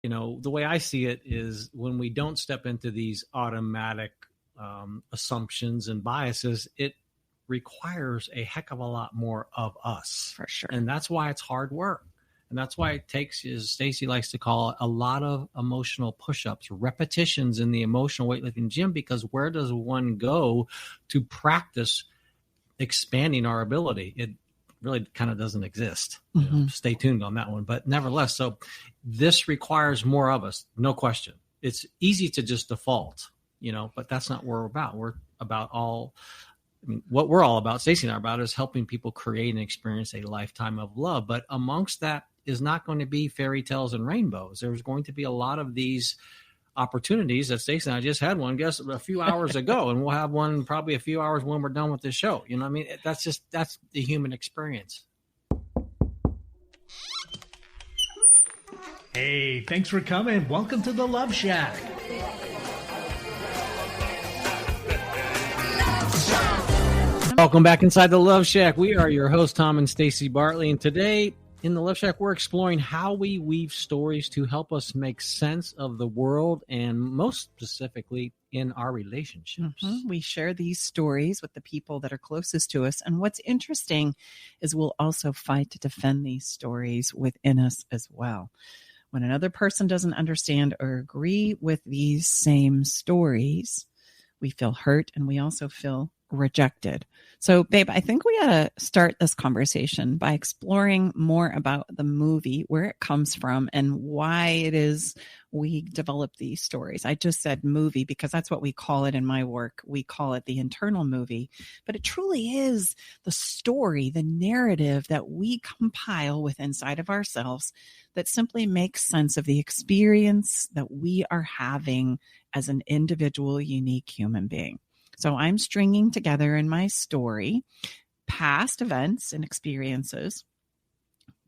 The way I see it is when we don't step into these automatic assumptions and biases, it requires a heck of a lot more of us. For sure. And that's why it's hard work. And that's why it takes, as Stacy likes to call it, a lot of emotional push-ups, repetitions in the emotional weightlifting gym, because where does one go to practice expanding our ability? It really kind of doesn't exist. Stay tuned on that one. But nevertheless, so this requires more of us, no question. It's easy to just default, but that's not what we're about. We're about what we're all about, Stacey and I are about, is helping people create and experience a lifetime of love. But amongst that is not going to be fairy tales and rainbows. There's going to be a lot of these opportunities that Stacey and I just had one, guess, a few hours ago, and we'll have one probably a few hours when we're done with this show. You know what I mean? That's the human experience. Hey, thanks for coming. Welcome to the Love Shack. Welcome back inside the Love Shack. We are your hosts, Tom and Stacy Bartley, and today in the Love Shack, we're exploring how we weave stories to help us make sense of the world, and most specifically in our relationships. We share these stories with the people that are closest to us. And what's interesting is we'll also fight to defend these stories within us as well. When another person doesn't understand or agree with these same stories, we feel hurt and we also feel rejected. So, babe, I think we got to start this conversation by exploring more about the movie, where it comes from, and why it is we develop these stories. I just said movie because that's what we call it in my work. We call it the internal movie, but it truly is the story, the narrative that we compile with inside of ourselves that simply makes sense of the experience that we are having as an individual, unique human being. So I'm stringing together in my story past events and experiences,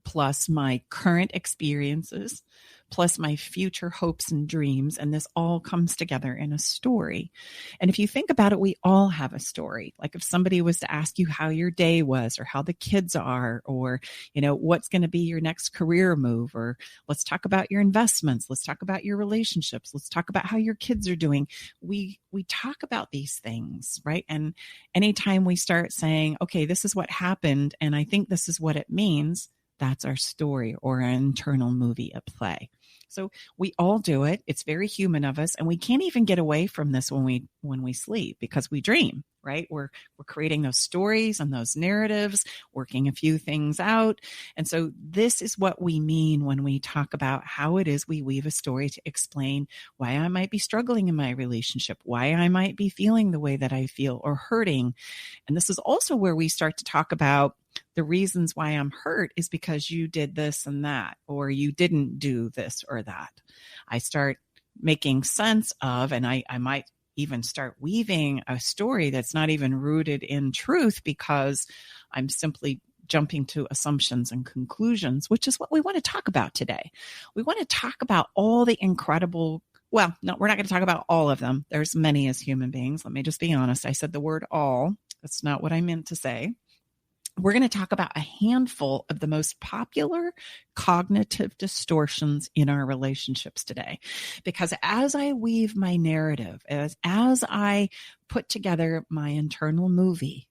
plus my current experiences, plus my future hopes and dreams. And this all comes together in a story. And if you think about it, we all have a story. Like if somebody was to ask you how your day was, or how the kids are, or, what's going to be your next career move, or let's talk about your investments. Let's talk about your relationships. Let's talk about how your kids are doing. We talk about these things, right? And anytime we start saying, okay, this is what happened, and I think this is what it means, that's our story or our internal movie at play. So we all do it. It's very human of us. And we can't even get away from this when we sleep, because we dream, right? We're creating those stories and those narratives, working a few things out. And so this is what we mean when we talk about how it is we weave a story to explain why I might be struggling in my relationship, why I might be feeling the way that I feel or hurting. And this is also where we start to talk about the reasons why I'm hurt is because you did this and that, or you didn't do this or that. I start making sense of, and I might even start weaving a story that's not even rooted in truth, because I'm simply jumping to assumptions and conclusions, which is what we want to talk about today. We want to talk about all the incredible, well, no, we're not going to talk about all of them. There's many as human beings. Let me just be honest. I said the word all. That's not what I meant to say. We're going to talk about a handful of the most popular cognitive distortions in our relationships today. Because as I weave my narrative, as I put together my internal movie,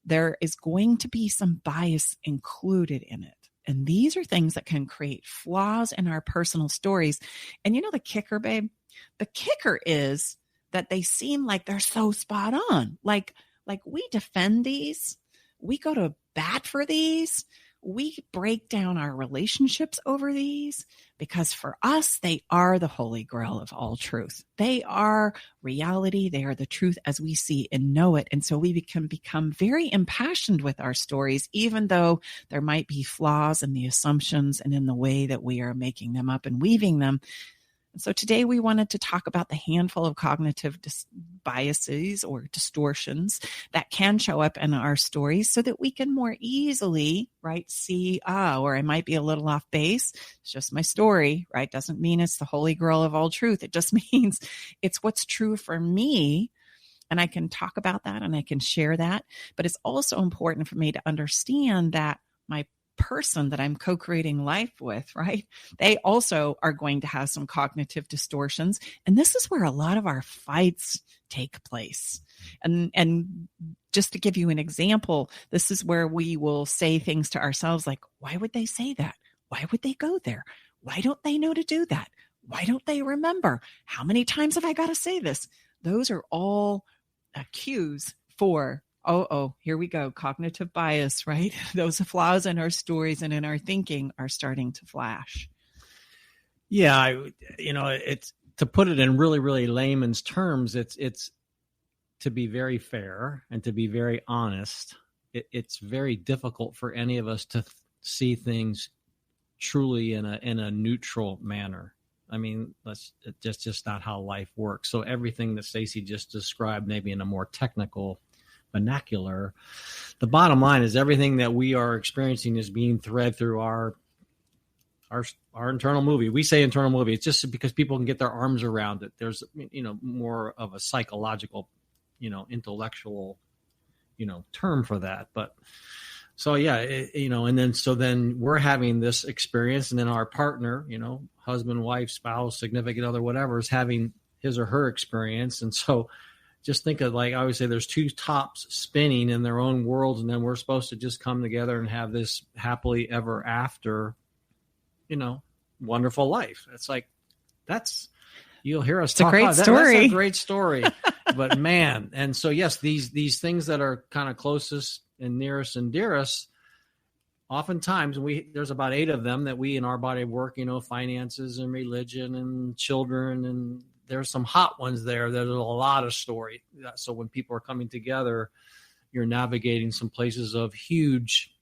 there is going to be some bias included in it. And these are things that can create flaws in our personal stories. And the kicker, babe? The kicker is that they seem like they're so spot on. Like we defend these. We go to bat for these. We break down our relationships over these, because for us, they are the holy grail of all truth. They are reality. They are the truth as we see and know it. And so we can become very impassioned with our stories, even though there might be flaws in the assumptions and in the way that we are making them up and weaving them. And so today we wanted to talk about the handful of cognitive biases or distortions that can show up in our stories, so that we can more easily, right, see, or I might be a little off base. It's just my story, right? Doesn't mean it's the holy grail of all truth. It just means it's what's true for me. And I can talk about that and I can share that. But it's also important for me to understand that my person that I'm co-creating life with, right? They also are going to have some cognitive distortions. And this is where a lot of our fights take place. And just to give you an example, this is where we will say things to ourselves like, why would they say that? Why would they go there? Why don't they know to do that? Why don't they remember? How many times have I got to say this? Those are all cues for, here we go. Cognitive bias, right? Those flaws in our stories and in our thinking are starting to flash. Yeah. It's, to put it in really, really layman's terms, it's to be very fair and to be very honest. It's very difficult for any of us to see things truly in a neutral manner. I mean, that's just not how life works. So everything that Stacey just described, maybe in a more technical vernacular, the bottom line is everything that we are experiencing is being thread through our internal movie. We say internal movie. It's just because people can get their arms around it. There's, more of a psychological, intellectual, term for that. But so, yeah, and then we're having this experience, and then our partner, husband, wife, spouse, significant other, whatever, is having his or her experience. And so just think of, like I always say, there's two tops spinning in their own worlds, and then we're supposed to just come together and have this happily ever after, wonderful life. It's like, you'll hear us talk about that. That's a great story. But man, and so yes, these things that are kind of closest and nearest and dearest, oftentimes there's about 8 of them that we in our body of work, finances and religion and children, and there's some hot ones there. There's a lot of story. So when people are coming together, you're navigating some places of huge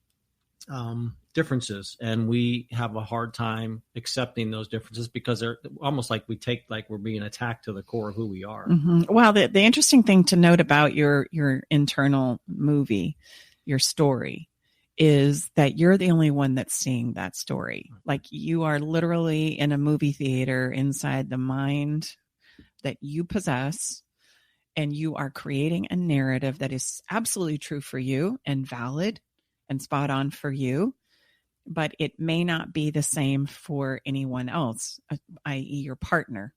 differences, and we have a hard time accepting those differences because they're almost like we're being attacked to the core of who we are. Mm-hmm. Well, the interesting thing to note about your internal movie, your story, is that you're the only one that's seeing that story. Like, you are literally in a movie theater inside the mind that you possess, and you are creating a narrative that is absolutely true for you and valid and spot on for you, but it may not be the same for anyone else, i.e. your partner.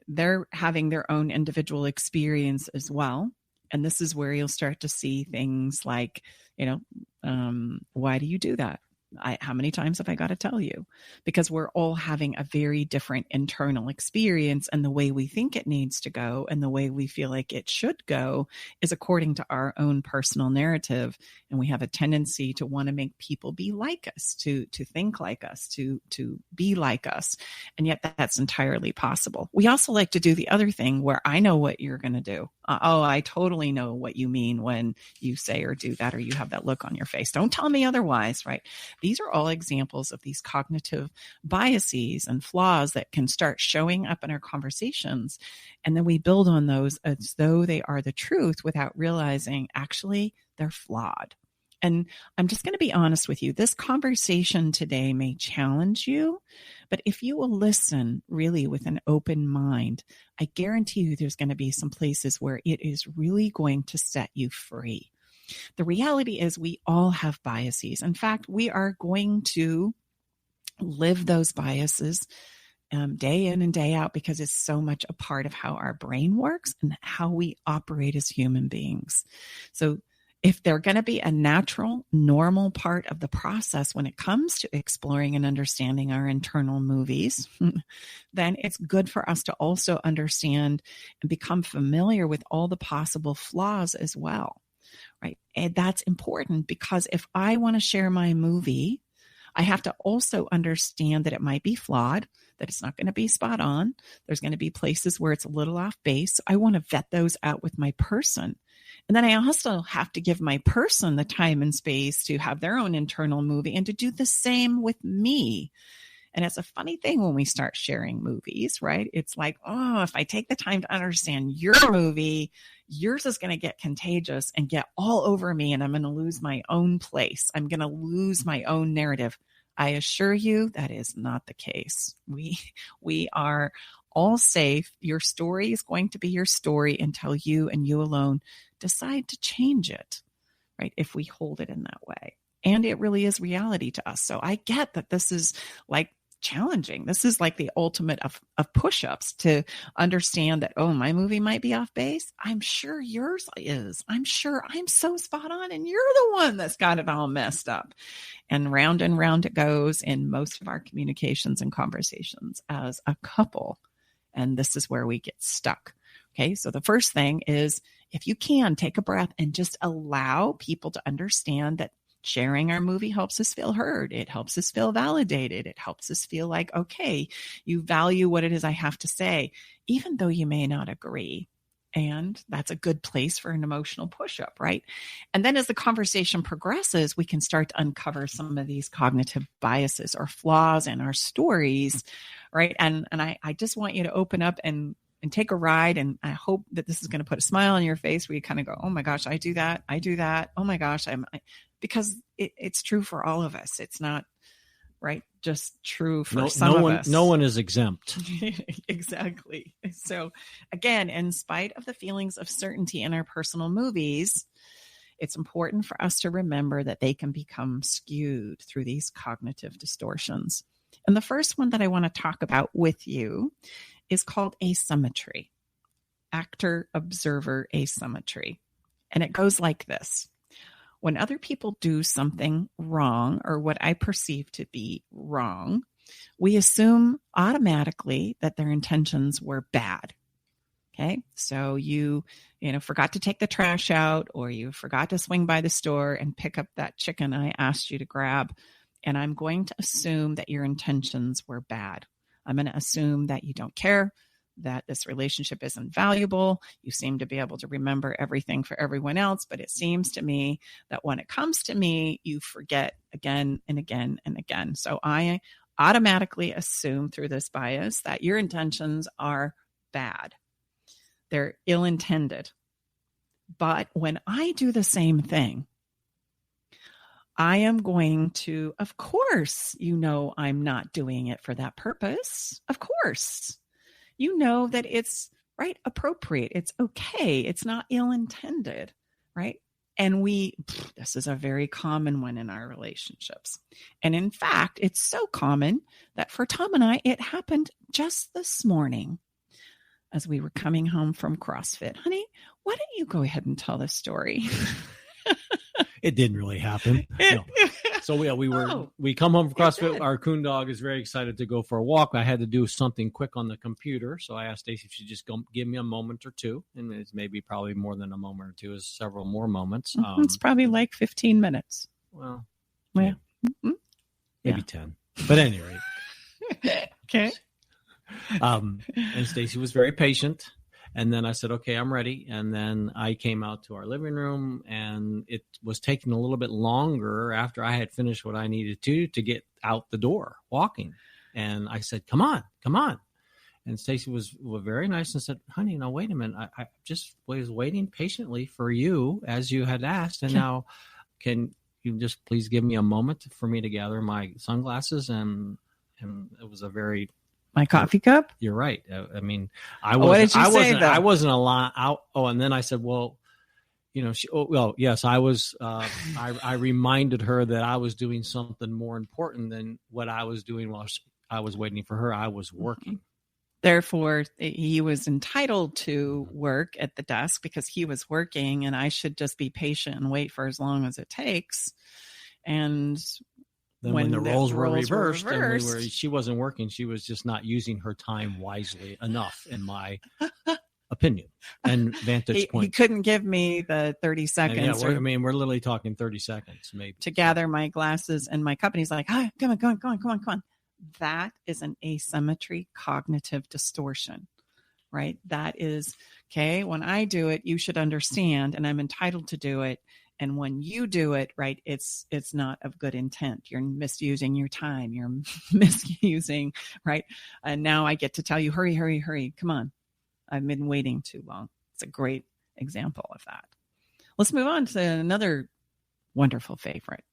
They're having their own individual experience as well. And this is where you'll start to see things like, why do you do that? How many times have I got to tell you? Because we're all having a very different internal experience, and the way we think it needs to go and the way we feel like it should go is according to our own personal narrative. And we have a tendency to want to make people be like us, to think like us, to be like us. And yet that's entirely possible. We also like to do the other thing where I know what you're going to do. I totally know what you mean when you say or do that, or you have that look on your face. Don't tell me otherwise, right? These are all examples of these cognitive biases and flaws that can start showing up in our conversations. And then we build on those as though they are the truth without realizing actually they're flawed. And I'm just going to be honest with you. This conversation today may challenge you, but if you will listen really with an open mind, I guarantee you there's going to be some places where it is really going to set you free. The reality is we all have biases. In fact, we are going to live those biases day in and day out because it's so much a part of how our brain works and how we operate as human beings. So if they're going to be a natural, normal part of the process when it comes to exploring and understanding our internal movies, then it's good for us to also understand and become familiar with all the possible flaws as well, right? And that's important because if I want to share my movie, I have to also understand that it might be flawed, that it's not going to be spot on. There's going to be places where it's a little off base. I want to vet those out with my person. And then I also have to give my person the time and space to have their own internal movie and to do the same with me. And it's a funny thing when we start sharing movies, right? It's like, if I take the time to understand your movie, yours is going to get contagious and get all over me, and I'm going to lose my own place. I'm going to lose my own narrative. I assure you that is not the case. We are all safe. Your story is going to be your story until you and you alone decide to change it, right? If we hold it in that way. And it really is reality to us. So I get that this is like challenging. This is like the ultimate of push-ups to understand that, oh, my movie might be off base. I'm sure yours is. I'm sure I'm so spot on and you're the one that's got it all messed up. And round it goes in most of our communications and conversations as a couple. And this is where we get stuck. Okay. So the first thing is, if you can, take a breath and just allow people to understand that sharing our movie helps us feel heard. It helps us feel validated. It helps us feel like, okay, you value what it is I have to say, even though you may not agree. And that's a good place for an emotional push-up, right? And then as the conversation progresses, we can start to uncover some of these cognitive biases or flaws in our stories, right? And I just want you to open up and take a ride. And I hope that this is going to put a smile on your face where you kind of go, oh my gosh, I do that. Oh my gosh, because it's true for all of us. It's not right, just true for some of us. No one is exempt. Exactly. So again, in spite of the feelings of certainty in our personal movies, it's important for us to remember that they can become skewed through these cognitive distortions. And the first one that I want to talk about with you is called asymmetry, actor-observer asymmetry. And it goes like this. When other people do something wrong or what I perceive to be wrong, we assume automatically that their intentions were bad. Okay. So you forgot to take the trash out, or you forgot to swing by the store and pick up that chicken I asked you to grab. And I'm going to assume that your intentions were bad. I'm going to assume that you don't care, that this relationship isn't valuable. You seem to be able to remember everything for everyone else, but it seems to me that when it comes to me, you forget again and again and again. So I automatically assume through this bias that your intentions are bad. They're ill-intended. But when I do the same thing, I am going to, of course, I'm not doing it for that purpose. Of course. You know that it's right, appropriate. It's okay. It's not ill-intended, right? And this is a very common one in our relationships. And in fact, it's so common that for Tom and I, it happened just this morning as we were coming home from CrossFit. Honey, why don't you go ahead and tell the story? It didn't really happen. No. So we come home from CrossFit. Our coon dog is very excited to go for a walk. I had to do something quick on the computer. So I asked Stacy if she'd just give me a moment or two. And it's probably more than a moment or two, is several more moments. It's probably like 15 minutes. Well, yeah. Maybe 10. But at any rate. Okay. And Stacy was very patient. And then I said, okay, I'm ready. And then I came out to our living room, and it was taking a little bit longer after I had finished what I needed to get out the door walking. And I said, come on. And Stacy was very nice and said, honey, now wait a minute. I just was waiting patiently for you as you had asked. And now can you just please give me a moment for me to gather my sunglasses? And it was a very... My coffee cup? You're right. I wasn't a lot out. Oh, and then I said, well, yes, I was, I reminded her that I was doing something more important than what I was doing while I was waiting for her. I was working. Therefore, he was entitled to work at the desk because he was working, and I should just be patient and wait for as long as it takes. And then when the roles were reversed and she wasn't working, she was just not using her time wisely enough, in my opinion and vantage point. He couldn't give me the 30 seconds. We're literally talking 30 seconds maybe. To gather my glasses and my cup. And he's like, oh, come on. That is an asymmetry cognitive distortion, right? That is, okay, when I do it, you should understand, and I'm entitled to do it. And when you do it, right, it's not of good intent. You're misusing your time. You're misusing, right? And now I get to tell you, hurry. Come on. I've been waiting too long. It's a great example of that. Let's move on to another wonderful favorite,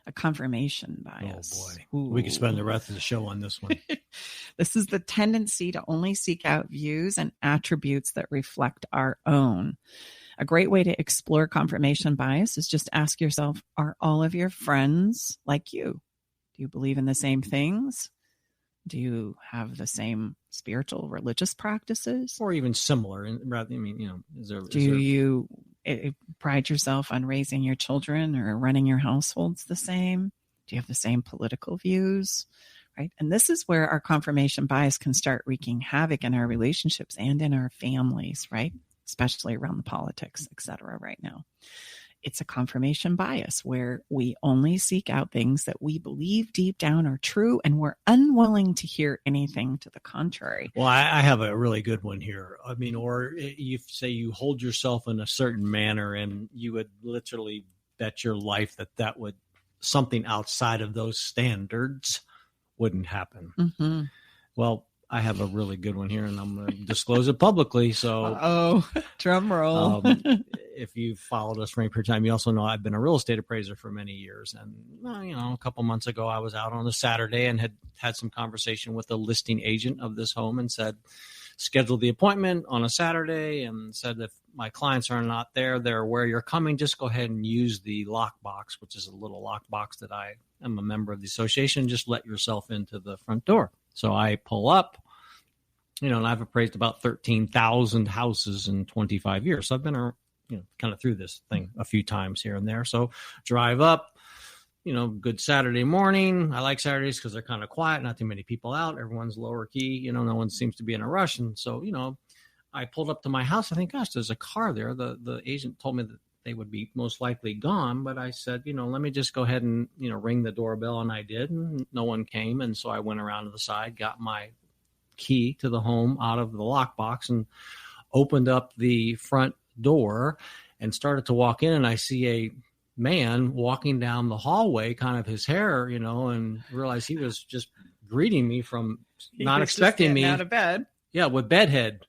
a confirmation bias. Oh, boy. Ooh. We could spend the rest of the show on this one. This is the tendency to only seek out views and attributes that reflect our own. A A great way to explore confirmation bias is just ask yourself, are all of your friends like you? Do you believe in the same things? Do you have the same spiritual, religious practices? Or even similar? And rather, Do you pride yourself on raising your children or running your households the same? Do you have the same political views? Right. And this is where our confirmation bias can start wreaking havoc in our relationships and in our families, right? Especially around the politics, et cetera, right now. It's a confirmation bias where we only seek out things that we believe deep down are true, and we're unwilling to hear anything to the contrary. Well, I have a really good one here. I mean, or you say you hold yourself in a certain manner, and you would literally bet your life that would something outside of those standards wouldn't happen. Mm-hmm. Well, I have a really good one here, and I'm going to disclose it publicly. So, drum roll. If you've followed us for any period of time, you also know I've been a real estate appraiser for many years. And, a couple months ago, I was out on a Saturday and had some conversation with the listing agent of this home and said, scheduled the appointment on a Saturday and said, if my clients are not there, they're where you're coming, just go ahead and use the lockbox, which is a little lockbox that I am a member of the association. Just let yourself into the front door. So I pull up, and I've appraised about 13,000 houses in 25 years. So I've been, kind of through this thing a few times here and there. So drive up, good Saturday morning. I like Saturdays because they're kind of quiet, not too many people out. Everyone's lower key, no one seems to be in a rush. And so, I pulled up to my house. I think, gosh, there's a car there. The agent told me that they would be most likely gone. But I said, let me just go ahead and, ring the doorbell. And I did. And no one came. And so I went around to the side, got my key to the home out of the lockbox and opened up the front door and started to walk in. And I see a man walking down the hallway, kind of his hair, and realized he was just greeting me from not expecting me out of bed. Yeah, with bedhead.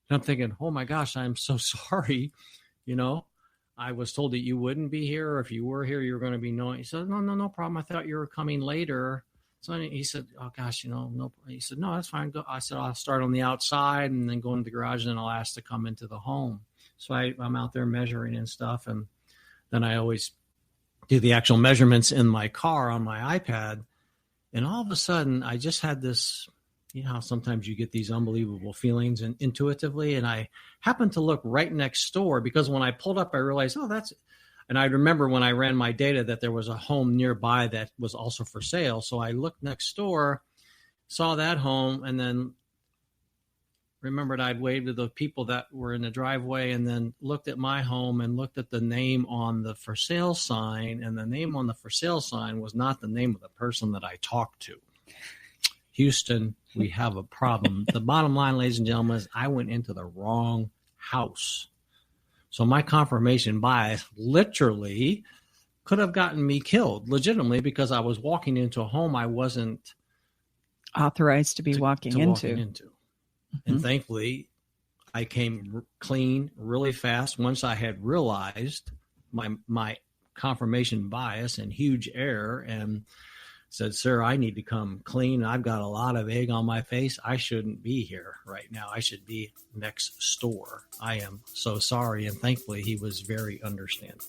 And I'm thinking, oh my gosh, I'm so sorry. I was told that you wouldn't be here, or if you were here, you were going to be knowing. He said, no problem. I thought you were coming later. So he said, oh gosh, no. He said, no, that's fine. I said, I'll start on the outside and then go into the garage, and then I'll ask to come into the home. So I'm out there measuring and stuff. And then I always do the actual measurements in my car on my iPad. And all of a sudden I just had this, how sometimes you get these unbelievable feelings and intuitively. And I happened to look right next door because when I pulled up, I realized, and I remember when I ran my data that there was a home nearby that was also for sale. So I looked next door, saw that home, and then remembered I'd waved to the people that were in the driveway, and then looked at my home and looked at the name on the for sale sign. And the name on the for sale sign was not the name of the person that I talked to. Houston, we have a problem. The bottom line, ladies and gentlemen, is I went into the wrong house. So my confirmation bias literally could have gotten me killed legitimately because I was walking into a home I wasn't authorized to be walking into. Mm-hmm. And thankfully, I came clean really fast once I had realized my confirmation bias and huge error and said, sir, I need to come clean. I've got a lot of egg on my face. I shouldn't be here right now. I should be next door. I am so sorry. And thankfully, he was very understanding.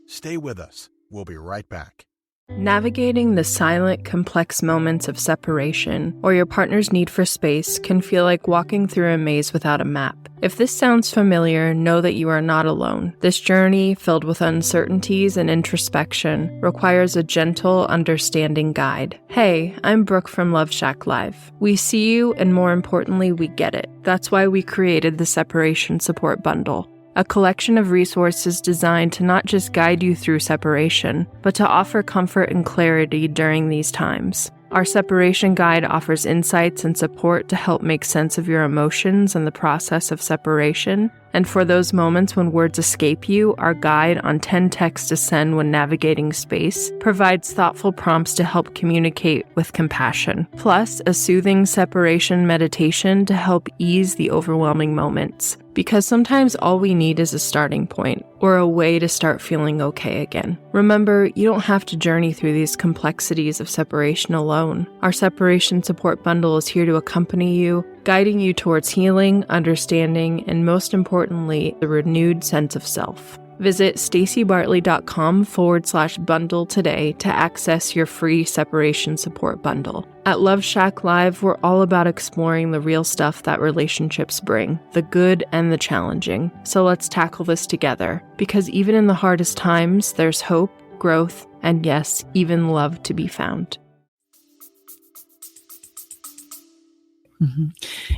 Stay with us. We'll be right back. Navigating the silent, complex moments of separation or your partner's need for space can feel like walking through a maze without a map. If this sounds familiar, know that you are not alone. This journey, filled with uncertainties and introspection, requires a gentle, understanding guide. Hey, I'm Brooke from Love Shack Live. We see you, and more importantly, we get it. That's why we created the Separation Support Bundle, a collection of resources designed to not just guide you through separation, but to offer comfort and clarity during these times. Our separation guide offers insights and support to help make sense of your emotions and the process of separation. And for those moments when words escape you, our guide on 10 texts to send when navigating space provides thoughtful prompts to help communicate with compassion. Plus, a soothing separation meditation to help ease the overwhelming moments. Because sometimes all we need is a starting point, or a way to start feeling okay again. Remember, you don't have to journey through these complexities of separation alone. Our Separation Support Bundle is here to accompany you, guiding you towards healing, understanding, and most importantly, a renewed sense of self. Visit stacybartley.com/bundle today to access your free separation support bundle. At Love Shack Live, we're all about exploring the real stuff that relationships bring, the good and the challenging. So let's tackle this together, because even in the hardest times, there's hope, growth, and yes, even love to be found.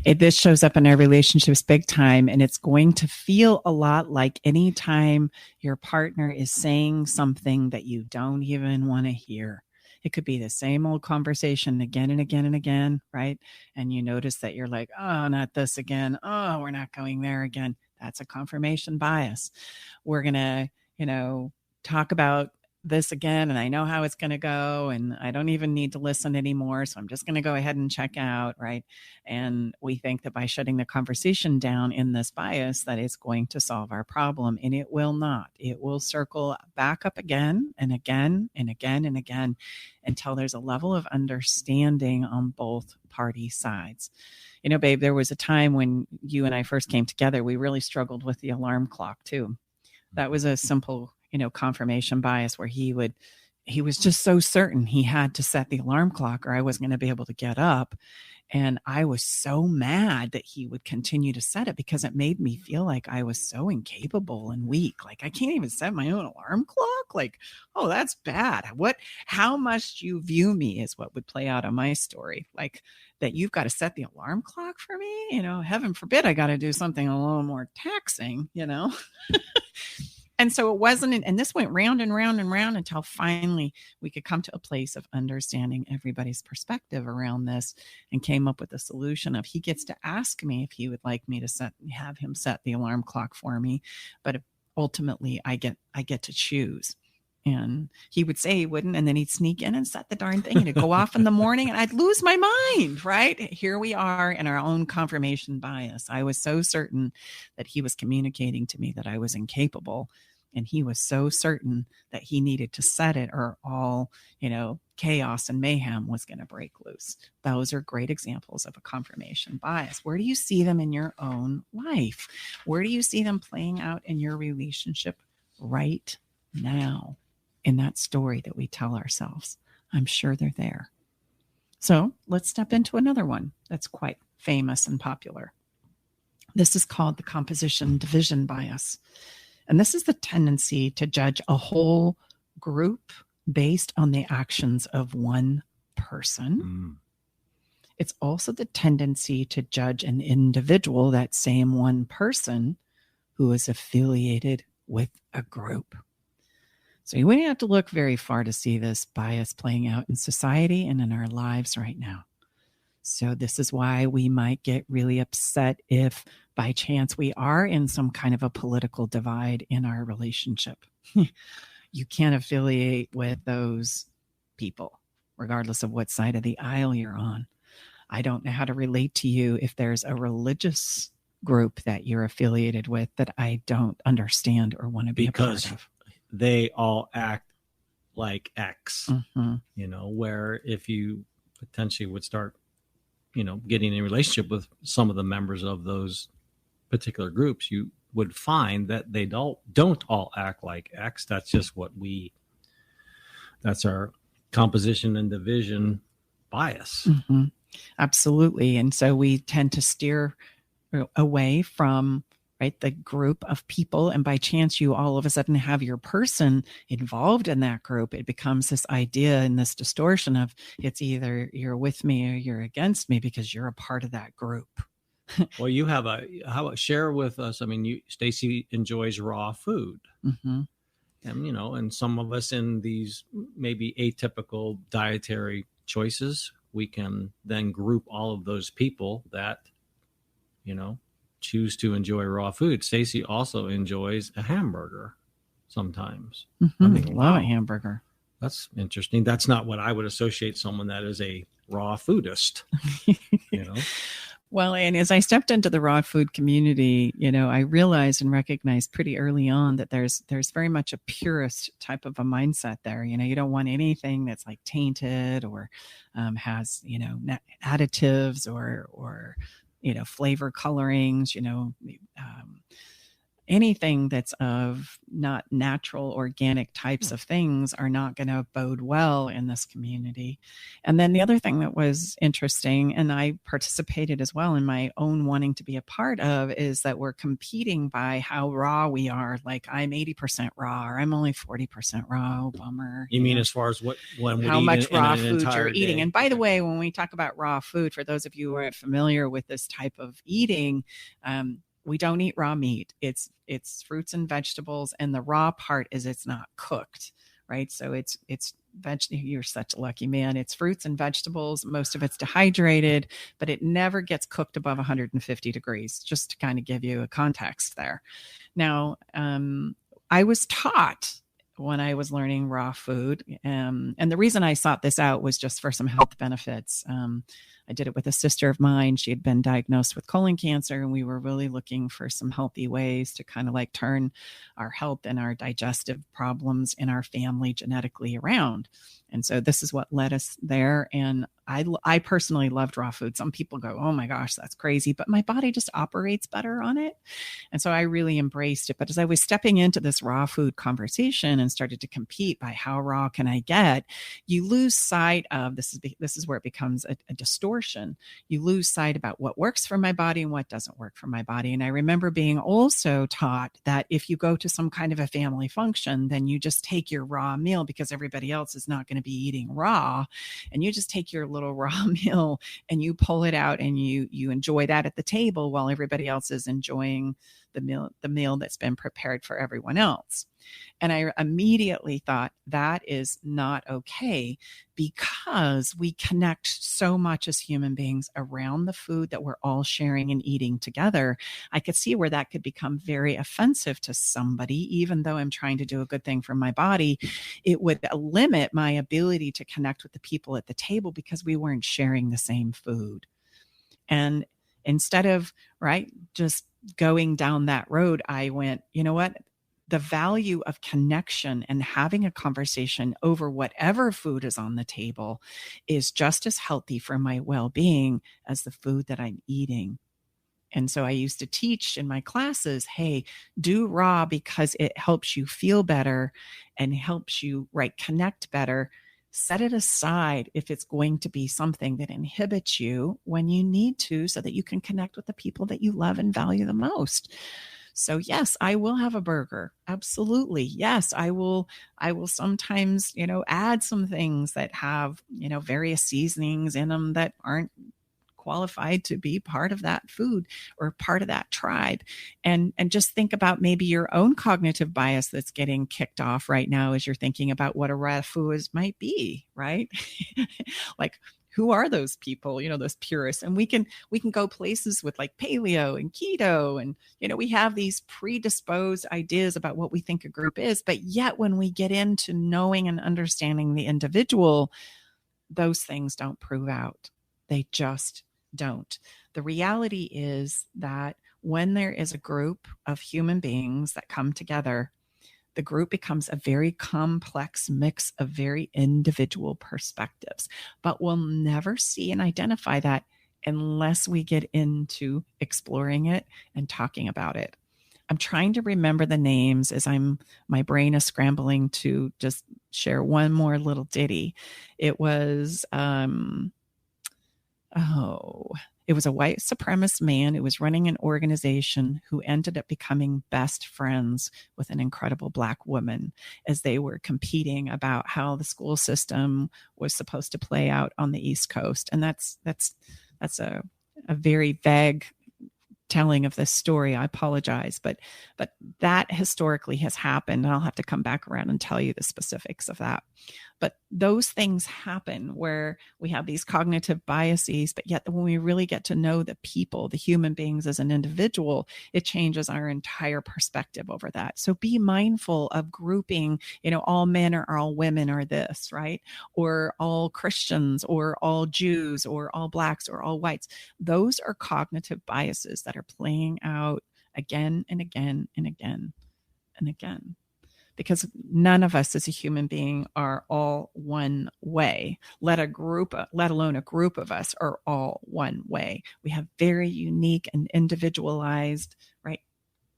This shows up in our relationships big time, and it's going to feel a lot like any time your partner is saying something that you don't even want to hear. It could be the same old conversation again and again and again, right? And you notice that you're like, oh, not this again. Oh, we're not going there again. That's a confirmation bias. We're going to, talk about this again, and I know how it's going to go, and I don't even need to listen anymore, so I'm just going to go ahead and check out, right? And we think that by shutting the conversation down in this bias that it's going to solve our problem, and it will not. It will circle back up again and again and again and again until there's a level of understanding on both party sides. Babe, there was a time when you and I first came together, we really struggled with the alarm clock too. That was a simple confirmation bias where he was just so certain he had to set the alarm clock or I wasn't going to be able to get up. And I was so mad that he would continue to set it because it made me feel like I was so incapable and weak. Like, I can't even set my own alarm clock. Like, oh, that's bad. How must you view me is what would play out on my story. Like, that you've got to set the alarm clock for me, heaven forbid I got to do something a little more taxing, And so it wasn't, and this went round and round and round until finally we could come to a place of understanding everybody's perspective around this and came up with a solution of he gets to ask me if he would like me to have him set the alarm clock for me. But ultimately I get to choose. And he would say he wouldn't, and then he'd sneak in and set the darn thing and it'd go off in the morning and I'd lose my mind, right? Here we are in our own confirmation bias. I was so certain that he was communicating to me that I was incapable. And he was so certain that he needed to set it or all, chaos and mayhem was going to break loose. Those are great examples of a confirmation bias. Where do you see them in your own life? Where do you see them playing out in your relationship right now in that story that we tell ourselves? I'm sure they're there. So let's step into another one that's quite famous and popular. This is called the composition division bias. And this is the tendency to judge a whole group based on the actions of one person. It's also the tendency to judge an individual, that same one person, who is affiliated with a group. So you wouldn't have to look very far to see this bias playing out in society and in our lives right now. So this is why we might get really upset if by chance we are in some kind of a political divide in our relationship. You can't affiliate with those people, regardless of what side of the aisle you're on. I don't know how to relate to you if there's a religious group that you're affiliated with that I don't understand or want to be a part of. They all act like X, Mm-hmm. where if you potentially would start getting in a relationship with some of the members of those particular groups, you would find that they don't all act like X. That's just that's our composition and division bias. Mm-hmm. Absolutely. And so we tend to steer away from the group of people. And by chance, you all of a sudden have your person involved in that group. It becomes this idea and this distortion of it's either you're with me or you're against me because you're a part of that group. Well, you have how about share with us? I mean, Stacy enjoys raw food. Mm-hmm. And, and some of us in these maybe atypical dietary choices, we can then group all of those people that, choose to enjoy raw food. Stacy also enjoys a hamburger sometimes. Mm-hmm. I think, love a hamburger. That's interesting. That's not what I would associate someone that is a raw foodist. Well, and as I stepped into the raw food community, I realized and recognized pretty early on that there's very much a purist type of a mindset there. You don't want anything that's like tainted or has, additives or flavor colorings, anything that's of not natural organic types of things are not going to bode well in this community. And then the other thing that was interesting, and I participated as well in my own wanting to be a part of, is that we're competing by how raw we are. Like, I'm 80% raw, or I'm only 40% raw. Oh, bummer. You mean as far as how much raw food you're day? eating? And by the way, when we talk about raw food, for those of you who are familiar with this type of eating, we don't eat raw meat. It's fruits and vegetables, and the raw part is it's not cooked, right? So it's you're such a lucky man. It's fruits and vegetables. Most of it's dehydrated, but it never gets cooked above 150 degrees, just to kind of give you a context there. Now, I was taught when I was learning raw food, and the reason I sought this out was just for some health benefits. I did it with a sister of mine. She had been diagnosed with colon cancer, and we were really looking for some healthy ways to kind of like turn our health and our digestive problems in our family genetically around. And so this is what led us there. And I personally loved raw food. Some people go, oh my gosh, that's crazy. But my body just operates better on it. And so I really embraced it. But as I was stepping into this raw food conversation and started to compete by how raw can I get, you lose sight of, this is where it becomes a distortion. You lose sight about what works for my body and what doesn't work for my body. And I remember being also taught that if you go to some kind of a family function, then you just take your raw meal because everybody else is not going to be eating raw, and you just take your little raw meal and you pull it out and you enjoy that at the table while everybody else is enjoying the meal that's been prepared for everyone else. And I immediately thought that is not okay, because we connect so much as human beings around the food that we're all sharing and eating together. I could see where that could become very offensive to somebody, even though I'm trying to do a good thing for my body. It would limit my ability to connect with the people at the table because we weren't sharing the same food. And instead of, just going down that road, I went, you know what? The value of connection and having a conversation over whatever food is on the table is just as healthy for my well-being as the food that I'm eating. And so I used to teach in my classes, hey, do raw because it helps you feel better and helps you connect better. Set it aside if it's going to be something that inhibits you when you need to, so that you can connect with the people that you love and value the most. So yes, I will have a burger. Absolutely. Yes, I will sometimes, add some things that have, various seasonings in them that aren't qualified to be part of that food or part of that tribe. And just think about maybe your own cognitive bias that's getting kicked off right now as you're thinking about what a raw food might be, right? Like, who are those people, those purists? And we can go places with like paleo and keto. And, we have these predisposed ideas about what we think a group is. But yet when we get into knowing and understanding the individual, those things don't prove out. They just don't. The reality is that when there is a group of human beings that come together, the group becomes a very complex mix of very individual perspectives. But we'll never see and identify that unless we get into exploring it and talking about it. I'm trying to remember the names as my brain is scrambling to just share one more little ditty. It was, it was a white supremacist man who was running an organization who ended up becoming best friends with an incredible Black woman as they were competing about how the school system was supposed to play out on the East Coast. And that's a very vague telling of this story. I apologize, but that historically has happened, and I'll have to come back around and tell you the specifics of that. But those things happen where we have these cognitive biases, but yet when we really get to know the people, the human beings as an individual, it changes our entire perspective over that. So be mindful of grouping, all men or all women are this, right? Or all Christians or all Jews or all Blacks or all whites. Those are cognitive biases that are playing out again and again and again and again. because none of us as a human being are all one way. Let alone a group of us are all one way. We have very unique and individualized, right,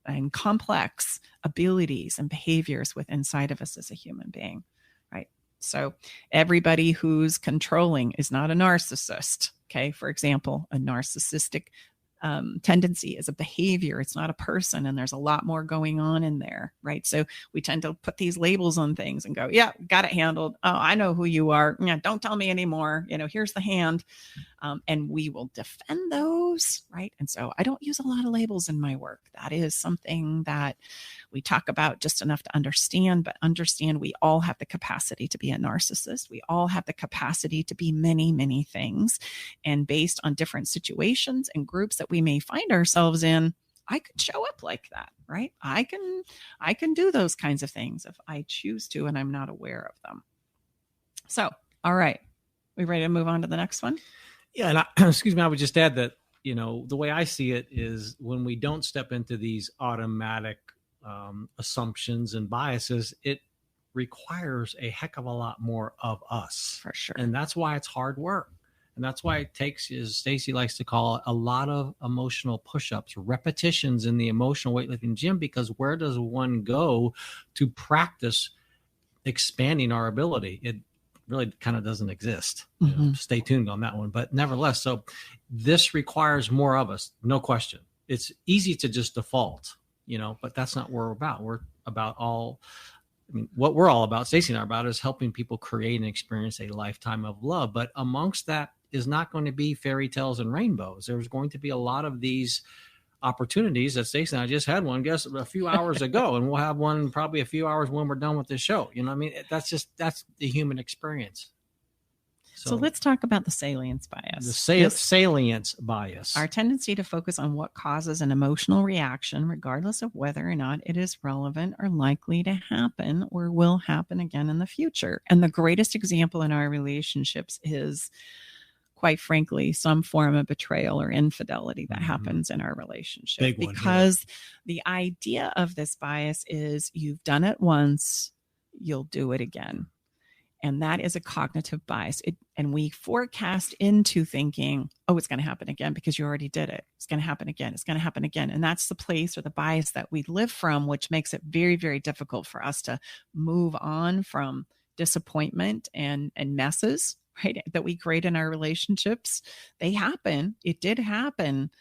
and complex abilities and behaviors within inside of us as a human being, right? So everybody who's controlling is not a narcissist. Okay. For example, a narcissistic tendency is a behavior. It's not a person. And there's a lot more going on in there, right? So we tend to put these labels on things and go, yeah, got it handled. Oh, I know who you are. Yeah, don't tell me anymore. Here's the hand. And we will defend those, right? And so I don't use a lot of labels in my work. That is something that we talk about just enough to understand, but understand we all have the capacity to be a narcissist. We all have the capacity to be many, many things. And based on different situations and groups that we may find ourselves in, I could show up like that, right? I can do those kinds of things if I choose to, and I'm not aware of them. So, all right. We ready to move on to the next one? Yeah. And excuse me, I would just add that, the way I see it is when we don't step into these automatic assumptions and biases, it requires a heck of a lot more of us. For sure. And that's why it's hard work. And that's why it takes, as Stacy likes to call it, a lot of emotional push-ups, repetitions in the emotional weightlifting gym, because where does one go to practice expanding our ability? It really kind of doesn't exist. Stay tuned on that one. But nevertheless, so this requires more of us, no question. It's easy to just default, but that's not what we're about. We're about what we're all about, Stacy and I are about, is helping people create and experience a lifetime of love. But amongst that is not going to be fairy tales and rainbows. There's going to be a lot of these opportunities that Stacy and I just had one, guess, a few hours ago, and we'll have one probably a few hours when we're done with this show. That's the human experience. So let's talk about the salience bias. The salience bias. Our tendency to focus on what causes an emotional reaction, regardless of whether or not it is relevant or likely to happen or will happen again in the future. And the greatest example in our relationships is, quite frankly, some form of betrayal or infidelity that happens in our relationship. Big one, because the idea of this bias is you've done it once, you'll do it again. And that is a cognitive bias. And we forecast into thinking, oh, it's going to happen again because you already did it. It's going to happen again. It's going to happen again. And that's the place or the bias that we live from, which makes it very, very difficult for us to move on from disappointment and messes, right, that we create in our relationships. They happen. It did happen.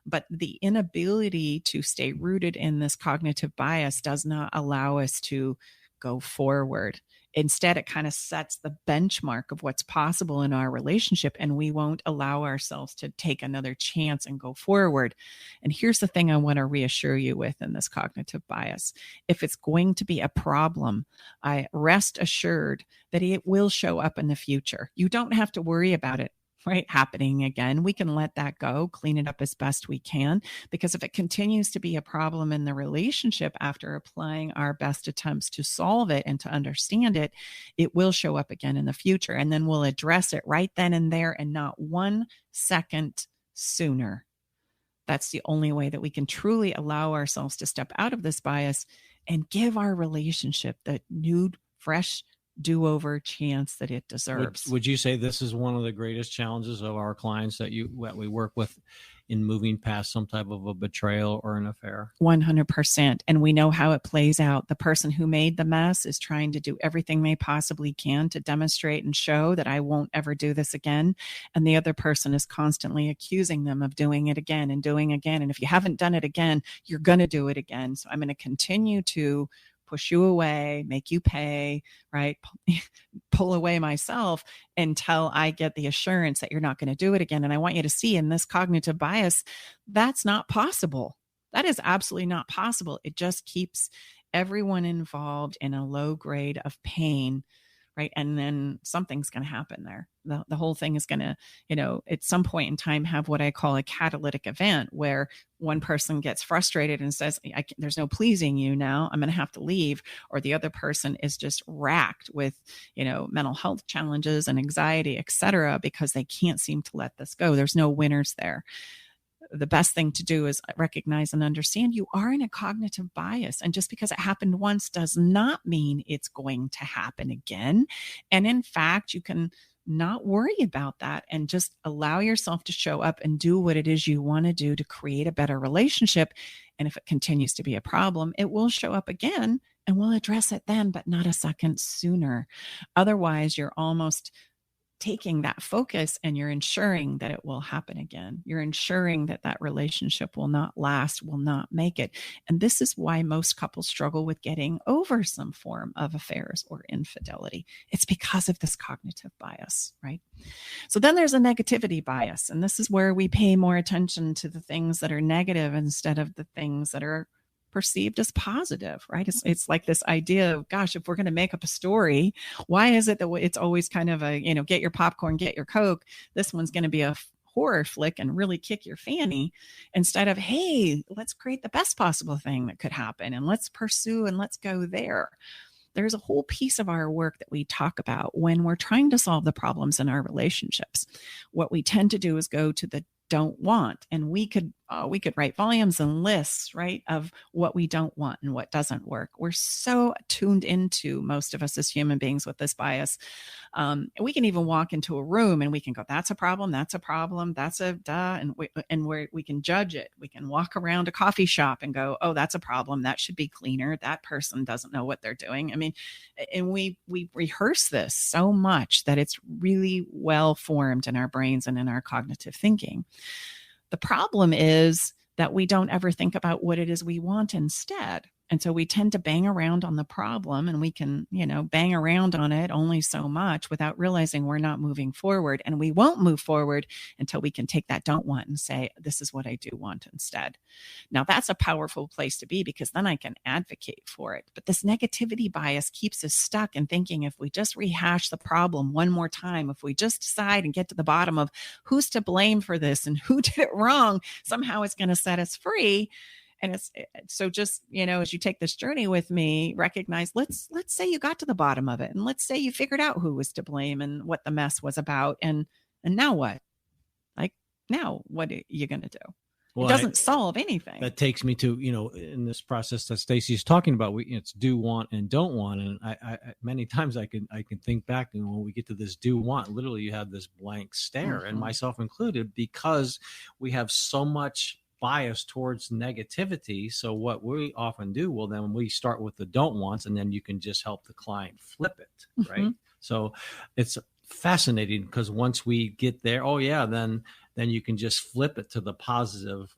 But the inability to stay rooted in this cognitive bias does not allow us to go forward. Instead, it kind of sets the benchmark of what's possible in our relationship, and we won't allow ourselves to take another chance and go forward. And here's the thing I want to reassure you with in this cognitive bias. If it's going to be a problem, I rest assured that it will show up in the future. You don't have to worry about it, right, happening again. We can let that go, clean it up as best we can, because if it continues to be a problem in the relationship after applying our best attempts to solve it and to understand it, it will show up again in the future. And then we'll address it right then and there and not 1 second sooner. That's the only way that we can truly allow ourselves to step out of this bias and give our relationship the new, fresh, do-over chance that it deserves. Would you say this is one of the greatest challenges of our clients that we work with in moving past some type of a betrayal or an affair? 100%. And we know how it plays out. The person who made the mess is trying to do everything they possibly can to demonstrate and show that I won't ever do this again. And the other person is constantly accusing them of doing it again and doing again. And if you haven't done it again, you're going to do it again. So I'm going to continue to push you away, make you pay, right? Pull away myself until I get the assurance that you're not going to do it again. And I want you to see in this cognitive bias, that's not possible. That is absolutely not possible. It just keeps everyone involved in a low grade of pain, right? And then something's going to happen there. The whole thing is going to, at some point in time have what I call a catalytic event where one person gets frustrated and says, there's no pleasing you now, I'm going to have to leave. Or the other person is just racked with, mental health challenges and anxiety, et cetera, because they can't seem to let this go. There's no winners there. the best thing to do is recognize and understand you are in a cognitive bias. And just because it happened once does not mean it's going to happen again. And in fact, you can not worry about that and just allow yourself to show up and do what it is you want to do to create a better relationship. And if it continues to be a problem, it will show up again and we'll address it then, but not a second sooner. Otherwise, you're almost taking that focus and you're ensuring that it will happen again. You're ensuring that that relationship will not last, will not make it. And this is why most couples struggle with getting over some form of affairs or infidelity. It's because of this cognitive bias, right? So then there's a negativity bias. And this is where we pay more attention to the things that are negative instead of the things that are perceived as positive, right? It's like this idea of, gosh, if we're going to make up a story, why is it that it's always kind of a, get your popcorn, get your Coke. This one's going to be a horror flick and really kick your fanny, instead of, hey, let's create the best possible thing that could happen and let's pursue and let's go there. There's a whole piece of our work that we talk about when we're trying to solve the problems in our relationships. What we tend to do is go to the don't want. And we could write volumes and lists, right, of what we don't want and what doesn't work. We're so tuned into, most of us as human beings, with this bias. We can even walk into a room and we can go, that's a problem, that's a duh. And we can judge it. We can walk around a coffee shop and go, oh, that's a problem. That should be cleaner. That person doesn't know what they're doing. I mean, and we rehearse this so much that it's really well formed in our brains and in our cognitive thinking. The problem is that we don't ever think about what it is we want instead. And so we tend to bang around on the problem, and we can, bang around on it only so much without realizing we're not moving forward. And we won't move forward until we can take that don't want and say, this is what I do want instead. Now, that's a powerful place to be, because then I can advocate for it. But this negativity bias keeps us stuck in thinking if we just rehash the problem one more time, if we just decide and get to the bottom of who's to blame for this and who did it wrong, somehow it's going to set us free. And it's so just, as you take this journey with me, recognize, let's say you got to the bottom of it, and let's say you figured out who was to blame and what the mess was about. And now what? Like, now what are you going to do? Well, it doesn't solve anything. That takes me to, in this process that Stacey's talking about, it's do, want, and don't want. And I many times I can think back, and when we get to this do, want, literally you have this blank stare, and myself included, because we have so much bias towards negativity. So what we often do, well, then we start with the don't wants, and then you can just help the client flip it, right? So it's fascinating, because once we get there, then you can just flip it to the positive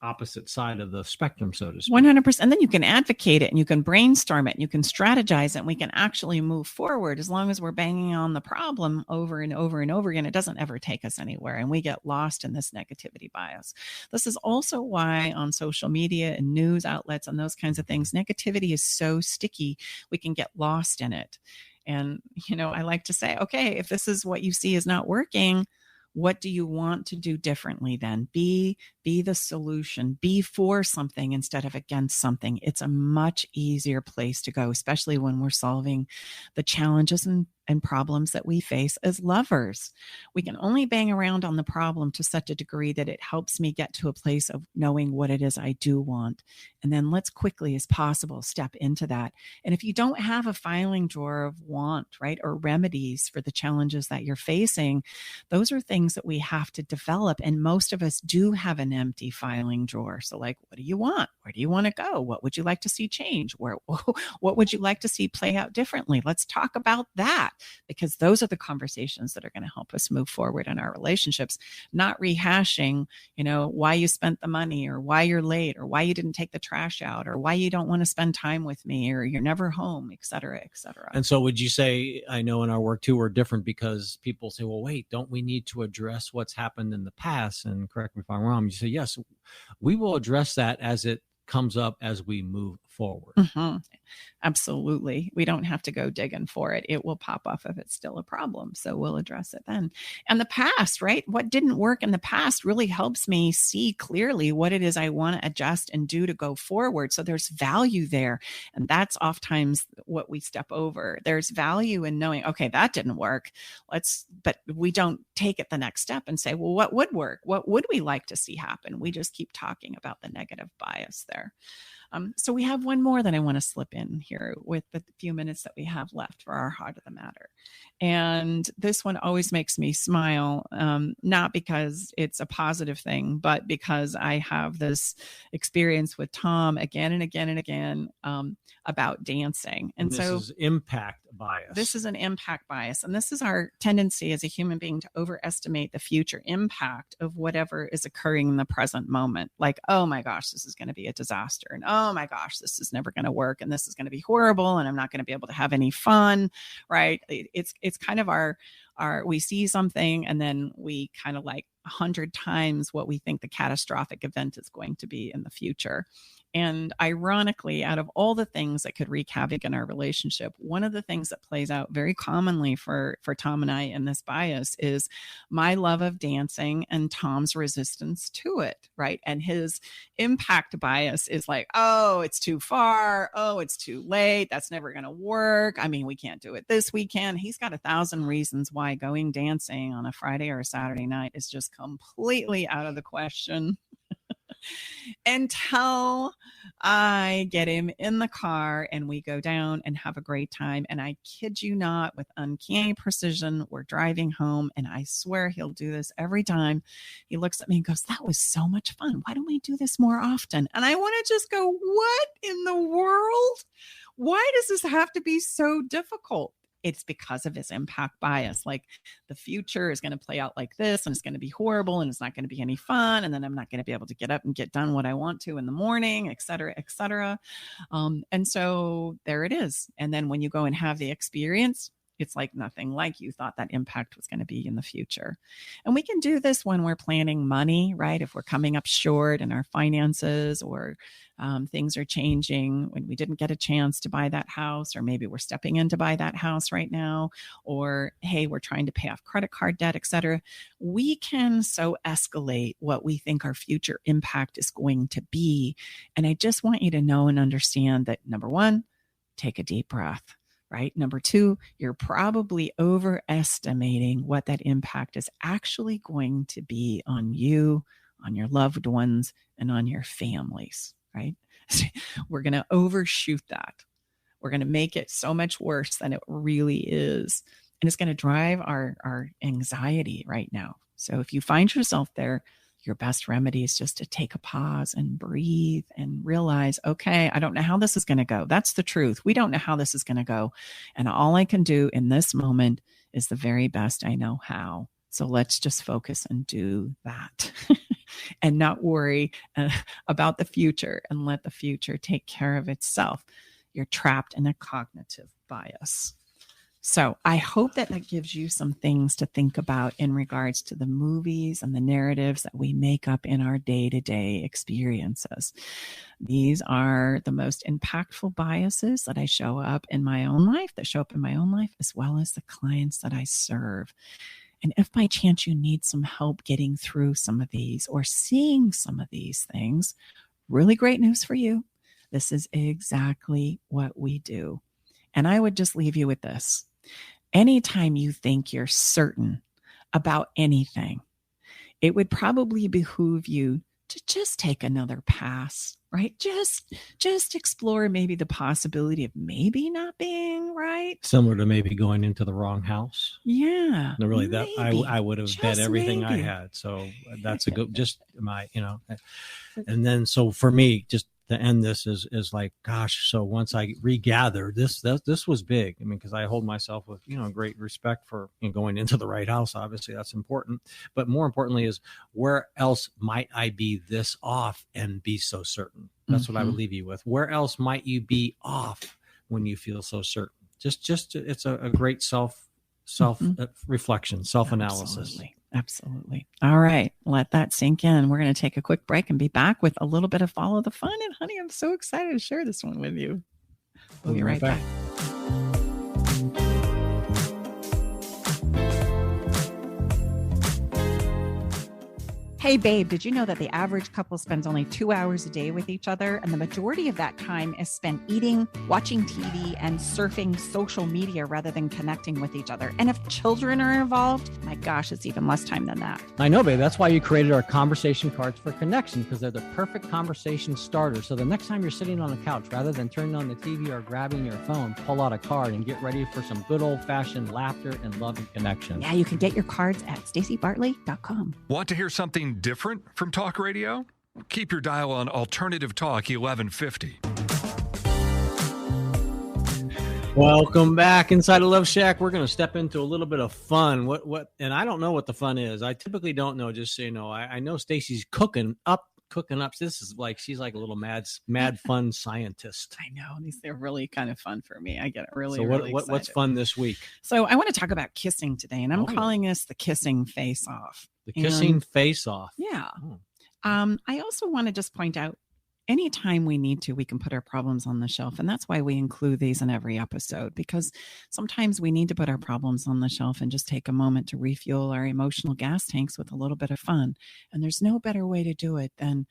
opposite side of the spectrum, so to speak. 100%. And then you can advocate it, and you can brainstorm it, and you can strategize it, and we can actually move forward. As long as we're banging on the problem over and over and over again, it doesn't ever take us anywhere, and we get lost in this negativity bias. This is also why on social media and news outlets and those kinds of things, negativity is so sticky, we can get lost in it. And, I like to say, okay, if this is what you see is not working, what do you want to do differently then? Be the solution. Be for something instead of against something. It's a much easier place to go, especially when we're solving the challenges and problems that we face as lovers. We can only bang around on the problem to such a degree that it helps me get to a place of knowing what it is I do want. And then let's quickly as possible step into that. And if you don't have a filing drawer of want, right, or remedies for the challenges that you're facing, those are things that we have to develop. And most of us do have an empty filing drawer. So like, what do you want? Where do you want to go? What would you like to see change? What would you like to see play out differently? Let's talk about that, because those are the conversations that are going to help us move forward in our relationships, not rehashing, why you spent the money, or why you're late, or why you didn't take the trash out, or why you don't want to spend time with me, or you're never home, et cetera, et cetera. And so would you say, I know in our work too, we're different, because people say, well, wait, don't we need to address what's happened in the past? And correct me if I'm wrong. You say, yes, we will address that as it comes up as we move forward. Mm-hmm. Absolutely. We don't have to go digging for it. It will pop up if it's still a problem. So we'll address it then. And the past, right? What didn't work in the past really helps me see clearly what it is I want to adjust and do to go forward. So there's value there. And that's oftentimes what we step over. There's value in knowing, okay, that didn't work. But we don't take it the next step and say, well, what would work? What would we like to see happen? We just keep talking about the negative bias there. So we have one more that I want to slip in here with the few minutes that we have left for our heart of the matter. And this one always makes me smile, not because it's a positive thing, but because I have this experience with Tom again and again and again about dancing. And this so is impact bias. This is an impact bias. And this is our tendency as a human being to overestimate the future impact of whatever is occurring in the present moment. Like, oh my gosh, this is going to be a disaster. And oh my gosh, this is never going to work. And this is going to be horrible. And I'm not going to be able to have any fun, right? It's kind of our we see something and then we kind of like 100 times what we think the catastrophic event is going to be in the future. And ironically, out of all the things that could wreak havoc in our relationship, one of the things that plays out very commonly for Tom and I in this bias is my love of dancing and Tom's resistance to it, right? And his impact bias is like, oh, it's too far. Oh, it's too late. That's never going to work. I mean, we can't do it this weekend. He's got 1,000 reasons why going dancing on a Friday or a Saturday night is just completely out of the question. Until I get him in the car and we go down and have a great time. And I kid you not, with uncanny precision, we're driving home and I swear he'll do this every time. He looks at me and goes, that was so much fun. Why don't we do this more often? And I want to just go, what in the world? Why does this have to be so difficult? It's because of his impact bias. Like the future is going to play out like this and it's going to be horrible and it's not going to be any fun. And then I'm not going to be able to get up and get done what I want to in the morning, et cetera, et cetera. And so there it is. And then when you go and have the experience, it's like nothing like you thought that impact was going to be in the future. And we can do this when we're planning money, right? If we're coming up short in our finances or things are changing, when we didn't get a chance to buy that house, or maybe we're stepping in to buy that house right now, or hey, we're trying to pay off credit card debt, et cetera. We can so escalate what we think our future impact is going to be. And I just want you to know and understand that, number one, take a deep breath. Right? Number two, you're probably overestimating what that impact is actually going to be on you, on your loved ones, and on your families, right? We're going to overshoot that. We're going to make it so much worse than it really is. And it's going to drive our anxiety right now. So if you find yourself there, your best remedy is just to take a pause and breathe and realize, okay, I don't know how this is going to go. That's the truth. We don't know how this is going to go. And all I can do in this moment is the very best I know how. So let's just focus and do that and not worry about the future and let the future take care of itself. You're trapped in a cognitive bias. So I hope that gives you some things to think about in regards to the movies and the narratives that we make up in our day-to-day experiences. These are the most impactful biases that show up in my own life, as well as the clients that I serve. And if by chance you need some help getting through some of these or seeing some of these things, really great news for you. This is exactly what we do. And I would just leave you with this. Anytime you think you're certain about anything, it would probably behoove you to just take another pass, right? Just explore maybe the possibility of maybe not being right. Similar to maybe going into the wrong house. Yeah. No, really, maybe, that I would have bet everything maybe. I had. So that's a good, just my, and then, so for me, just to end this is like, gosh, so once I regather this was big. I mean, because I hold myself with, great respect for going into the right house. Obviously, that's important. But more importantly is, where else might I be this off and be so certain? That's what I would leave you with. Where else might you be off when you feel so certain? Just it's a great self reflection, self-analysis. Absolutely. All right. Let that sink in. We're going to take a quick break and be back with a little bit of Follow the Fun. And honey, I'm so excited to share this one with you. We'll be right back. Hey, babe, did you know that the average couple spends only 2 hours a day with each other? And the majority of that time is spent eating, watching TV, and surfing social media rather than connecting with each other. And if children are involved, my gosh, it's even less time than that. I know, babe. That's why you created our conversation cards for connection, because they're the perfect conversation starter. So the next time you're sitting on the couch, rather than turning on the TV or grabbing your phone, pull out a card and get ready for some good old-fashioned laughter and love and connection. Yeah, you can get your cards at StaceyBartley.com. Want to hear something different from talk radio? Keep your dial on Alternative Talk 1150. Welcome back inside of Love Shack. We're going to step into a little bit of fun. And I don't know what the fun is. I typically don't know, just so you know. I know Stacey's cooking up. This is like, she's like a little mad fun scientist. I know. They're really kind of fun for me. I get it really, so really what's fun this week? So I want to talk about kissing today, and I'm calling this the kissing face-off. The kissing face-off. Yeah. Oh. I also want to just point out, anytime we need to, we can put our problems on the shelf. And that's why we include these in every episode, because sometimes we need to put our problems on the shelf and just take a moment to refuel our emotional gas tanks with a little bit of fun. And there's no better way to do it than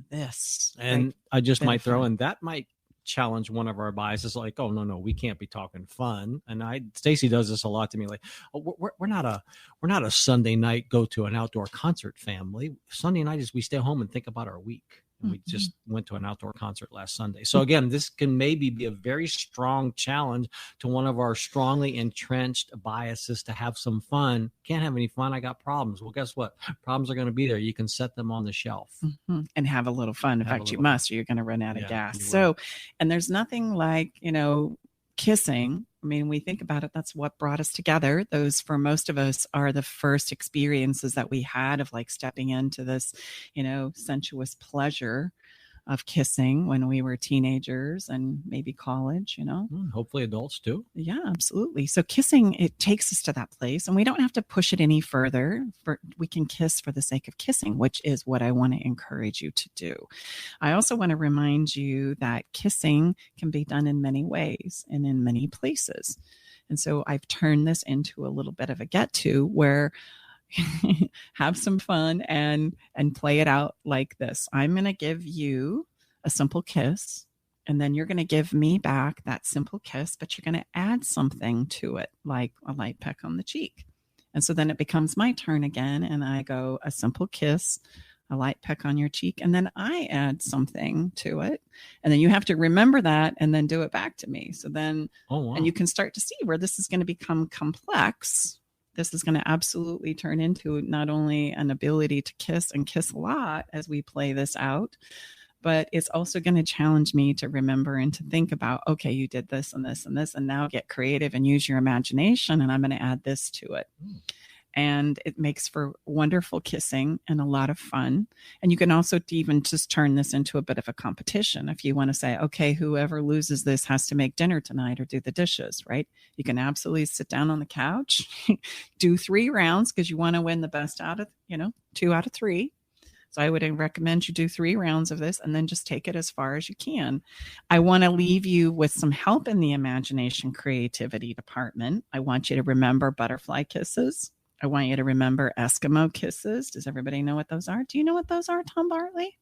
this. And right? I just might throw in, that might challenge one of our biases, like, oh, no, we can't be talking fun. And Stacey does this a lot to me, like, oh, we're not a Sunday night go to an outdoor concert family. Sunday night is we stay home and think about our week. And we just went to an outdoor concert last Sunday. So again, this can maybe be a very strong challenge to one of our strongly entrenched biases to have some fun. Can't have any fun. I got problems. Well, guess what? Problems are going to be there. You can set them on the shelf. And have a little fun. In fact, you must, or you're going to run out of gas. So, and there's nothing like, kissing. I mean, we think about it, that's what brought us together. Those, for most of us, are the first experiences that we had of like stepping into this, sensuous pleasure of kissing when we were teenagers and maybe college, Hopefully adults too. Yeah, absolutely. So kissing, it takes us to that place, and we don't have to push it any further. We can kiss for the sake of kissing, which is what I want to encourage you to do. I also want to remind you that kissing can be done in many ways and in many places. And so I've turned this into a little bit of a get to where have some fun and play it out like this. I'm going to give you a simple kiss, and then you're going to give me back that simple kiss, but you're going to add something to it, like a light peck on the cheek. And so then it becomes my turn again, and I go a simple kiss, a light peck on your cheek, and then I add something to it. And then you have to remember that and then do it back to me. So then, and you can start to see where this is going to become complex. This is going to absolutely turn into not only an ability to kiss and kiss a lot as we play this out, but it's also going to challenge me to remember and to think about, okay, you did this and this and this, and now get creative and use your imagination, and I'm going to add this to it. And it makes for wonderful kissing and a lot of fun. And you can also even just turn this into a bit of a competition. If you want to say, okay, whoever loses this has to make dinner tonight or do the dishes, right? You can absolutely sit down on the couch, do 3 rounds, because you want to win the best out of, 2 out of 3. So I would recommend you do 3 rounds of this and then just take it as far as you can. I want to leave you with some help in the imagination creativity department. I want you to remember butterfly kisses. I want you to remember Eskimo kisses. Does everybody know what those are? Do you know what those are, Tom Bartley?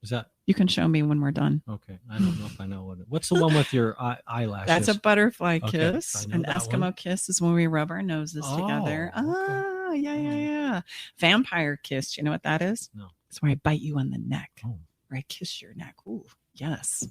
Is that? You can show me when we're done. Okay. I don't know if I know what's the one with your eyelashes? That's a butterfly kiss. Okay, An Eskimo kiss is when we rub our noses together. Okay. Yeah. Vampire kiss. Do you know what that is? No. It's where I bite you on the neck. Oh. Where I kiss your neck. Ooh, yes.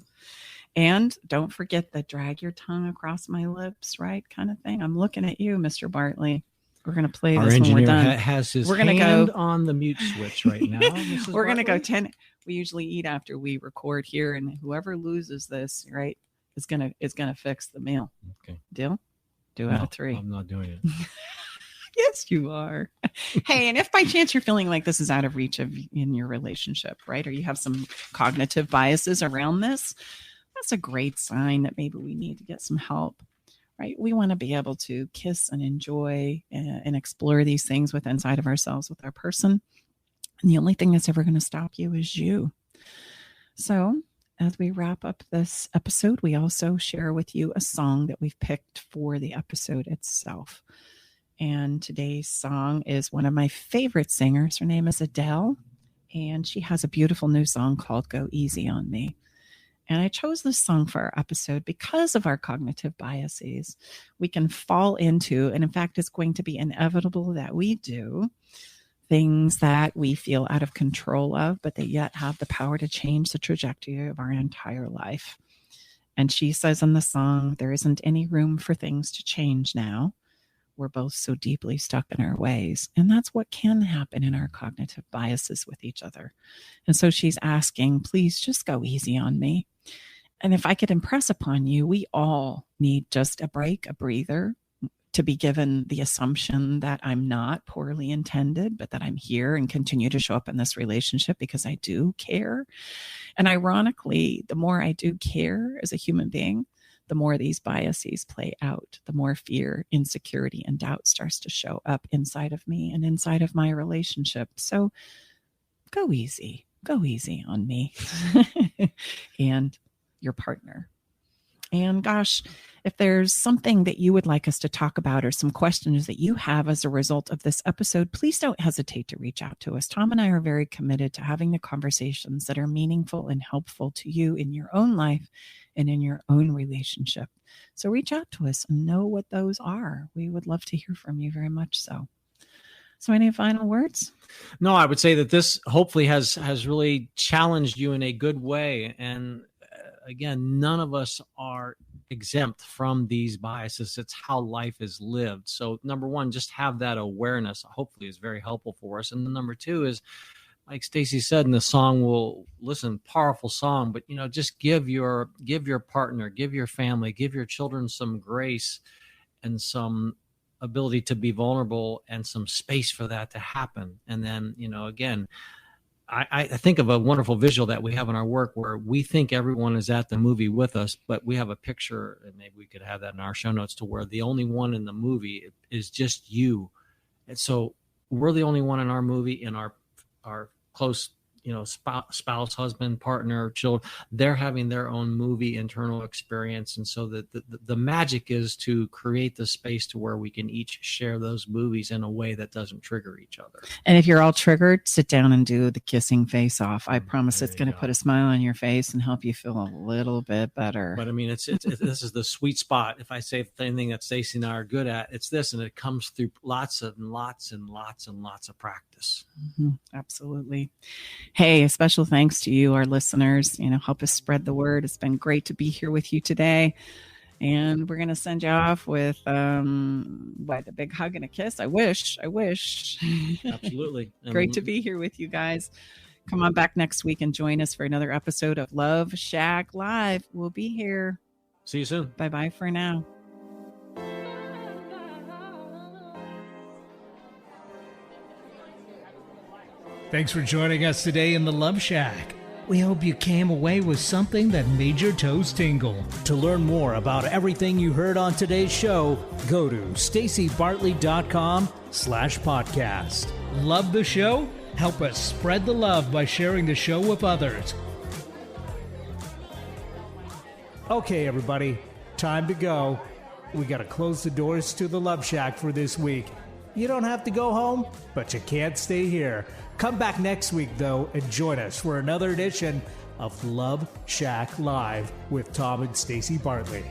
And don't forget the drag your tongue across my lips, right? Kind of thing. I'm looking at you, Mr. Bartley. We're going to play this when we're done. Has his hand on the mute switch right now. We're going to go 10. We usually eat after we record here, and whoever loses this, right, is going to fix the meal. Okay. Deal? 2 out of 3. I'm not doing it. Yes, you are. Hey, and if by chance you're feeling like this is out of reach in your relationship, right, or you have some cognitive biases around this, that's a great sign that maybe we need to get some help. right? We want to be able to kiss and enjoy and explore these things with inside of ourselves with our person. And the only thing that's ever going to stop you is you. So as we wrap up this episode, we also share with you a song that we've picked for the episode itself. And today's song is one of my favorite singers. Her name is Adele, and she has a beautiful new song called Go Easy on Me. And I chose this song for our episode because of our cognitive biases. We can fall into, and in fact, it's going to be inevitable that we do, things that we feel out of control of, but they yet have the power to change the trajectory of our entire life. And she says in the song, there isn't any room for things to change now. We're both so deeply stuck in our ways. And that's what can happen in our cognitive biases with each other. And so she's asking, please just go easy on me. And if I could impress upon you, we all need just a break, a breather, to be given the assumption that I'm not poorly intended, but that I'm here and continue to show up in this relationship because I do care. And ironically, the more I do care as a human being, the more these biases play out, the more fear, insecurity, and doubt starts to show up inside of me and inside of my relationship. So go easy on me and your partner. And gosh, if there's something that you would like us to talk about or some questions that you have as a result of this episode, please don't hesitate to reach out to us. Tom and I are very committed to having the conversations that are meaningful and helpful to you in your own life and in your own relationship. So reach out to us and know what those are. We would love to hear from you very much so. So any final words? No, I would say that this hopefully has really challenged you in a good way. And again, none of us are exempt from these biases. It's how life is lived. So number one, just have that awareness, hopefully is very helpful for us. And then number two is, like Stacey said in the song, we'll listen, powerful song, but just give your partner, give your family, give your children some grace and some ability to be vulnerable and some space for that to happen. And then, again, I think of a wonderful visual that we have in our work where we think everyone is at the movie with us, but we have a picture, and maybe we could have that in our show notes, to where the only one in the movie is just you. And so we're the only one in our movie, in our close, spouse, husband, partner, children. They're having their own movie internal experience. And so the magic is to create the space to where we can each share those movies in a way that doesn't trigger each other. And if you're all triggered, sit down and do the kissing face off. I promise it's going to put a smile on your face and help you feel a little bit better. But I mean, it's this is the sweet spot. If I say the thing that Stacey and I are good at, it's this, and it comes through lots of practice. Mm-hmm. Absolutely. Hey, a special thanks to you, our listeners. Help us spread the word. It's been great to be here with you today. And we're going to send you off with the big hug and a kiss. I wish. Absolutely. Great to be here with you guys. Come on back next week and join us for another episode of Love Shack Live. We'll be here. See you soon. Bye-bye for now. Thanks for joining us today in the Love Shack. We hope you came away with something that made your toes tingle. To learn more about everything you heard on today's show, go to staceybartley.com/podcast. Love the show? Help us spread the love by sharing the show with others. Okay, everybody, time to go. We got to close the doors to the Love Shack for this week. You don't have to go home, but you can't stay here. Come back next week, though, and join us for another edition of Love Shack Live with Tom and Stacey Bartley.